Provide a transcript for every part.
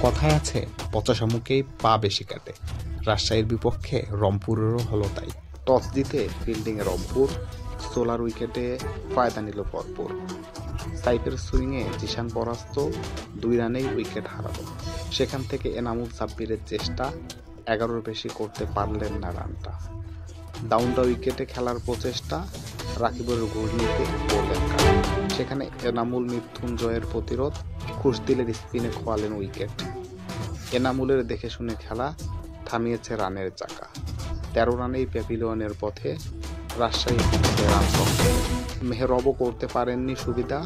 কথায় আছে পচা শামুকেই পা বেশি কাটে। রাজশাহীর বিপক্ষে রংপুরেরও হলো তাই। টস জিতে ফিল্ডিংয়ে রংপুর, সোলার উইকেটে ফায়দা নিল ভরপুর। সাইফের সুইংয়ে জিশান পরাস্ত, 2 রানেই উইকেট হারালো। সেখান থেকে এনামুল সাব্বিরের চেষ্টা, 11-র বেশি করতে পারলেন না রানটা। ডাউন দ্য উইকেটে খেলার প্রচেষ্টা, রাকিবের ঘূর্ণিতে পড়লেন কাট। সেখানে এনামুল মৃত্যুঞ্জয়ের প্রতিরোধ, খুশদিলের স্পিনে খোয়ালেন উইকেট। এনামুলের দেখে শুনে খেলা থামিয়েছে রানের চাকা। 13 রানেই প্যাভিলিয়নের পথে রাজশাহী রান সংগ্রহ। মেহরবও করতে পারেননি সুবিধা,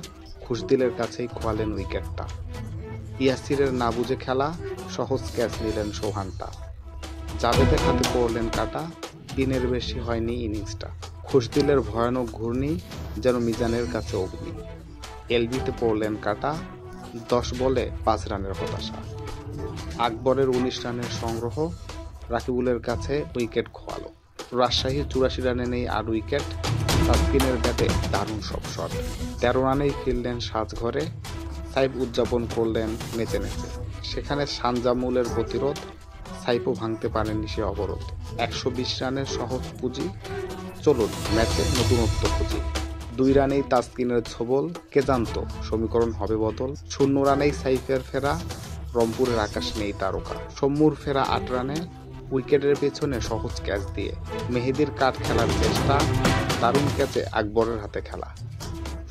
খুশদিলের কাছেই খোয়ালেন উইকেটটা। ইয়াসিরের না বুঝে খেলা, সহজ ক্যাচ নিলেন সোহানটা। জাভেদের হাতে পড়লেন কাটা, 3-এর বেশি হয়নি ইনিংসটা। খুশদিলের ভয়ানক ঘূর্ণি যেন মিজানের কাছে অগ্নি। এলবিতে পড়লেন কাটা, 10 বলে 5 রানের হতাশা। আকবরের 19 রানের সংগ্রহ, রাকিবুলের কাছে উইকেট খোয়ালো। রাজশাহী 84 রানে নেই 8 উইকেট, তাসকিনের ব্যাটে দারুণ সব শট। 13 রানেই ফিরলেন সাজঘরে, সাইফ উদযাপন করলেন নেচে নেচে। সেখানে শানজামুলের প্রতিরোধ, সাইফও ভাঙতে পারেননি সে অবরোধ। 120 রানের সহজ পুঁজি, চলুন ম্যাচে নতুনত্ব খুঁজি। 2 রানেই তাসকিনের ছোবল, কে জানতো সমীকরণ হবে বদল। 0 রানেই সাইফের ফেরা, রংপুরের আকাশ নেই তারকা। সম্মুর ফেরা 8 রানে, উইকেটের পেছনে সহজ ক্যাচ দিয়ে। মেহেদির কাট খেলার চেষ্টা, দারুণ ক্যাচে আকবরের হাতে খেলা।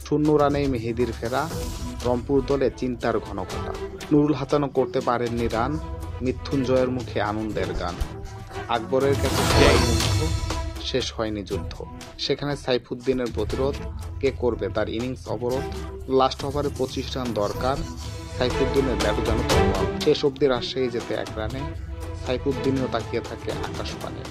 0 রানেই মেহেদির ফেরা, রংপুর দলে চিন্তার ঘনঘটা। নুরুল হাসানও করতে পারেননি রান, মৃত্যুঞ্জয়ের মুখে আনন্দের গান। আকবরের কাছে সবাই মুগ্ধ, শেষ হয়নি যুদ্ধ। সেখানে সাইফুদ্দিনের প্রতিরোধ, কে করবে তার ইনিংস অবরোধ। লাস্ট ওভারে 25 রান দরকার, সাইফুদ্দিনের ব্যাটও যেন তলোয়ার। শেষ অবধি রাজশাহী যেতে 1 রানে, সাইফুদ্দিনও তাকিয়ে থাকে আকাশ পানে।